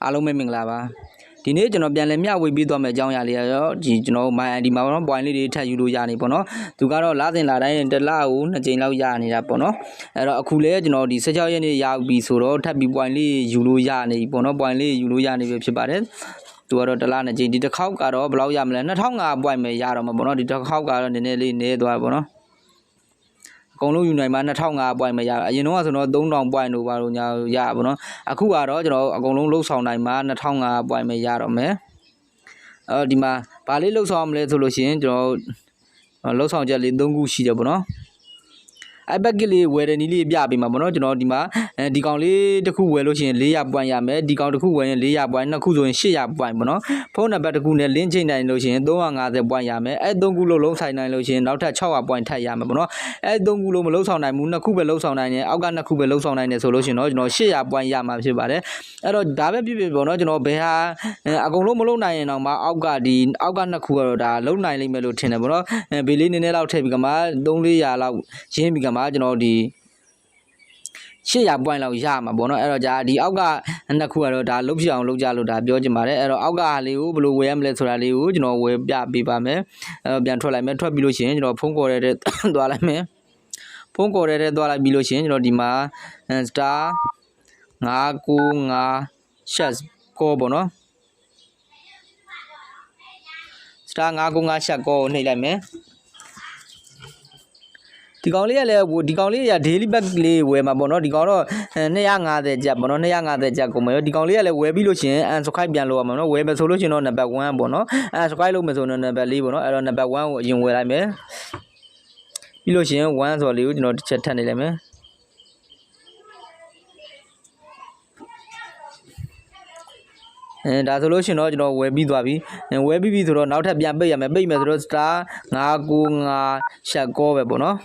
အားလုံးပဲမင်္ဂလာပါဒီနေ့ကျွန်တော်ပြန်လည်မျှဝေပြီးသွားမယ်အကြောင်းအရာလေးရောဒီကျွန်တော်မိုင်ဒီမှာပေါ့နော် point လေးတွေထပ်ယူလို့ရနေပေါ့နော်သူကတော့လစဉ်လာတိုင်းတစ်လကို2ကြိမ်လောက်ရနေတာပေါ့နော်အဲ့တော့အခုလဲကျွန်တော်ဒီ16ရက်နေ့ရောက်ပြီဆိုတော့ထပ်ပြီး point လေးယူလို့ရနေပြီပေါ့နော် point လေးယူလို့ရနေပြီဖြစ်ပါတယ်သူကတော့တစ်လ2ကြိမ်ဒီတစ်ခေါက်ကတော့ဘယ်လောက်ရမလဲ2500 point ပဲရတော့မှာပေါ့နော်ဒီတစ်ခေါက်ကတော့နည်းနည်းလေးနည်းသွားပေါ့နော်အကုန်လုံးယူနိုင်မှာ2500 point မရအရင်တော့ဆိုတော့3000 point လို့ပါလို့ညာရပါတော့အခုကတော့ကျွန်တော်အကုန်လုံးလှုပ်ဆောင်နိုင်မှာ2500 point မရတော့မယ်ဒီမှာဘာလေးလှုပ်ဆောင်မလဲဆိုလို့ရှိရင်ကျွန်တော်လှုပ်ဆောင်ချက်လေး3ခုရှိတယ်ပေါ့နော်အဲ့ဘက်ကလေးဝယ်တဲ့နီးလေးပြပေးမှာပေါ့နော်ကျွန်တော်ဒီမှာဒီကောင်လေးတစ်ခုဝယ်လို့ရှိရင်400 point ရမယ်ဒီကောင်တစ်ခုဝယ်ရင်400 point နှစ်ခုဆိုရင်800 point ပေါ့နော်ဖုန်းနံပါတ်တစ်ခုနဲ့ link ချိန်နိုင်လို့ရှိရင်350 point ရမယ်အဲ့3ခုလုံးဆိုင်နိုင်လို့ရှိရင်နောက်ထပ်600 point ထပ်ရမယ်ပေါ့နော်အဲ့3ခုလုံးမလုံးဆောင်နိုင်ဘူးနှစ်ခုပဲလုံးဆောင်နိုင်တယ်အောက်ကနှစ်ခုပဲလုံးဆောင်နိုင်တယ်ဆိုလို့ရှိရင်တော့ကျွန်တော်800 point ရမှာဖြစ်ပါတယ်အဲ့တော့ဒါပဲဖြစ်ဖြစ်ပေါ့နော်ကျွန်တော်ဘယ်ဟာအကုန်လုံးမလုံးနိုင်ရင်တော့မှအောက်ကနှစ်ခုကတော့ဒါလုံးနိုင်လိမ့်မယ်လို့ထင်တယ်ပေါ့နော်ဘေးလေးနည်းနည်းလောက်ထည့်ပြီးကမှ300-400လောက်ရင်းပြီးကမှကျွန်တော်ဒီ800 point လောက်ရမှာပေါ့နော်အဲ့တော့じゃဒီအောက်ကနှစ်ခုကတော့ဒါလုံးဖြစ်အောင်လုပ်ကြလို့ဒါပြောချင်ပါတယ်အဲ့တော့အောက်ကလေးကိုဘယ်လိုဝယ်ရမလဲဆိုတာလေးကိုကျွန်တော်ဝယ်ပြပေးပါမယ်ပြန်ထွက်လိုက်မယ်ထွက်ပြီးလို့ရှိရင်ကျွန်တော်ဖုန်းခေါ်ရတဲ့သွားလိုက်မယ်ဖုန်းခေါ်ရတဲ့သွားလိုက်ပြီးလို့ရှိရင်ကျွန်တော်ဒီမှာ star 595 share ကောပေါ့နော် star 595 share ကောကိုနှိပ်လိုက်မယ်ဒီကောင်လေးကလည်းဒီကောင်လေးက daily pack လေးဝယ်မှာပေါ့နော်ဒီကောင်တော့250ကျပ်ပေါ့နော်250ကျပ်ကုန်မယ်ဒီကောင်လေးကလည်းဝယ်ပြီးလို့ရှိရင် unsubscribe ပြန်လုပ်ရမှာနော်ဝယ်မယ်ဆိုလို့ရှိရင်တော့ number 1ပေါ့နော် unsubscribe လုပ်မယ်ဆိုတော့ number 4ပေါ့နော်အဲ့တော့ number 1ကိုအရင်ဝယ်လိုက်မယ်ပြီးလို့ရှိရင်1ဆိုလေးကိုကျွန်တော်တစ်ချက်ထပ်နေလိုက်မယ်ဒါဆိုလို့ရှိရင်တော့ကျွန်တော်ဝယ်ပြီးသွားပြီဝယ်ပြီးပြီဆိုတော့နောက်ထပ်ပြန်ပိတ်ရမယ်ပိတ်မယ်ဆိုတော့ star 595 share ကောပဲပေါ့နော်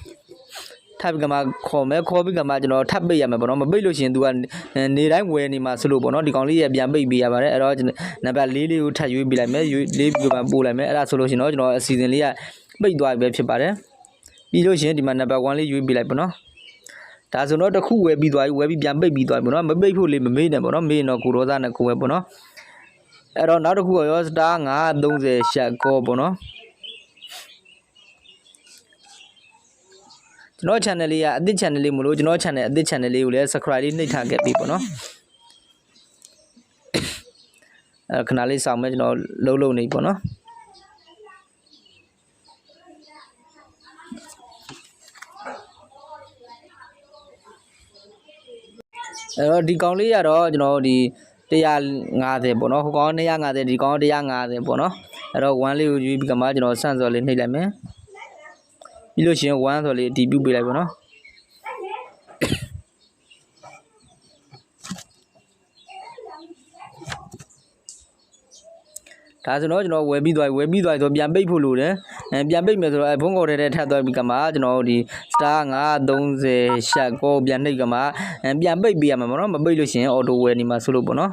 ထပ်ပြီးကမှခေါ်မယ်ခေါ်ပြီးကမှကျွန်တော်ထပ်ပိတ်ရမယ်ပေါ့နော်မပိတ်လို့ရှိရင်သူကနေတိုင်းဝယ်နေမှာဆိုလို့ပေါ့နော်ဒီကောင်လေးရပြန်ပိတ်ပေးရပါတယ်အဲ့တော့နံပါတ်4လေးကိုထပ်ရွေးပေးလိုက်မယ်ရွေးလေးပြီးမှပို့လိုက်မယ်အဲ့ဒါဆိုလို့ရှိရင်တော့ကျွန်တော်အစီအစဉ်လေးကပိတ်သွားပြီပဲဖြစ်ပါတယ်ပြီးလို့ရှိရင်ဒီမှာနံပါတ်1လေးရွေးပေးလိုက်ပေါ့နော်ဒါဆိုတော့တစ်ခုဝယ်ပြီးသွားပြီဝယ်ပြီးပြန်ပိတ်ပြီးသွားပြီပေါ့နော်မပိတ်ဖို့လေးမမေ့နဲ့ပေါ့နော်မေ့ရင်တော့ကိုရောသားနဲ့ကိုပဲပေါ့နော်အဲ့တော့နောက်တစ်ခုရော star 530 share ကောပေါ့နော်ကျွန်တော် channel လေးကအသစ် channel လေးမလို့ကျွန်တော် channel အသစ် channel လေးကိုလည်း subscribe လေးနှိပ်ထားခဲ့ပြီပေါ့နော်ခဏလေးစောင့်မယ်ကျွန်တော်လုံးနေပေါ့နော်အဲ့တော့ဒီကောင်လေးကတော့ကျွန်တော်ဒီ150ပေါ့နော်ဟိုကောင်250ဒီကောင်150ပေါ့နော်အဲ့တော့1လေးကိုယူပြီးကမှကျွန်တော်ဆန့်စော်လေးနှိပ်လိုက်မယ်ပြီးလို့ရှိရင်1ဆိုလေးအတီးပြုတ်ပေးလိုက်ပေါ့နော်ဒါဆိုတော့ကျွန်တော်ဝယ်ပြီးသွားဆိုပြန်ပိတ်ဖို့လိုတယ်ပြန်ပိတ်မယ်ဆိုတော့ဖုန်းခေါ်တဲ့ထပ်သွားပြီးကမှကျွန်တော်ဒီ star 530 share ကိုပြန်နှိပ်ကမှပြန်ပိတ်ပေးရမှာပေါ့နော်မပိတ်လို့ရှိရင် auto ဝယ်နေမှာဆိုလို့ပေါ့နော်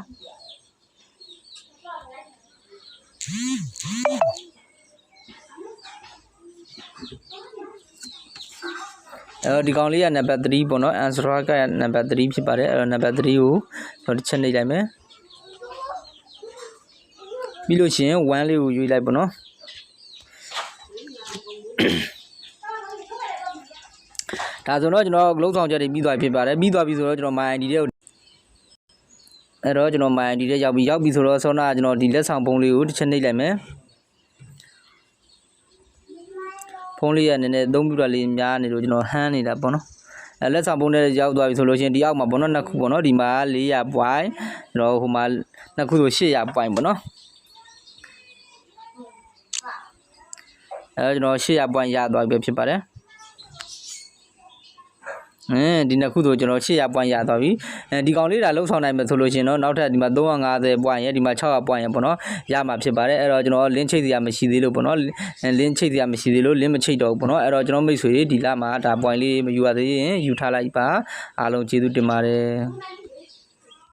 ဒီကောင်လေးက number 3ပေါ့နော် answer က number 3ဖြစ်ပါတယ်အဲ့တော့ number 3ကိုကျွန်တော်တစ်ချက်နှိပ်လိုက်မယ်ပြီးလို့ရှိရင်1လေးကိုရွေးလိုက်ပေါ့နော်ဒါဆိုတော့ကျွန်တော်လုံးဆောင်ချက်တွေပြီးသွားပြီဖြစ်ပါတယ်ပြီးသွားပြီဆိုတော့ကျွန်တော် my ID တွေကိုအဲ့တော့ကျွန်တော် my ID တွေရောက်ပြီဆိုတော့ဆောနာကျွန်တော်ဒီလက်ဆောင်ပုံလေးကိုတစ်ချက်နှိပ်လိုက်မယ်ဖုန်းလေးကနည်းနည်းအသုံးပြုတာလေးများနေလို့ကျွန်တော်ဟန်းနေတာပေါ့နော်လက်ဆောင်ပုံတွေရောက်သွားပြီဆိုလို့ရှိရင်ဒီအောက်မှာပေါ့နော်နှစ်ခုပေါ့နော်ဒီမှာ400 point ကျွန်တော်ဟိုမှာနှစ်ခုဆို800 point ပေါ့နော်ကျွန်တော်800 point ရသွားပြီဖြစ်ပါတယ်ဒီနှစ်ခုဆိုကျွန်တော်800 point ရသွားပြီဒီကောင်လေးဒါလုံးဆောင်နိုင်မယ်ဆိုလို့ရှိရင်တော့နောက်ထပ်ဒီမှာ350 point ရဒီမှာ600 point ရပေါ့နော်ရမှာဖြစ်ပါတယ်အဲ့တော့ကျွန်တော် link ချိတ်စရာမရှိသေးလို့ပေါ့နော် link ချိတ်စရာမရှိသေးလို့ link မချိတ်တော့ဘူးပေါ့နော်အဲ့တော့ကျွန်တော်မိတ်ဆွေဒီလမှာဒါ point လေးမယူရသေးရင်ယူထားလိုက်ပါအားလုံးကျေးဇူးတင်ပါတယ်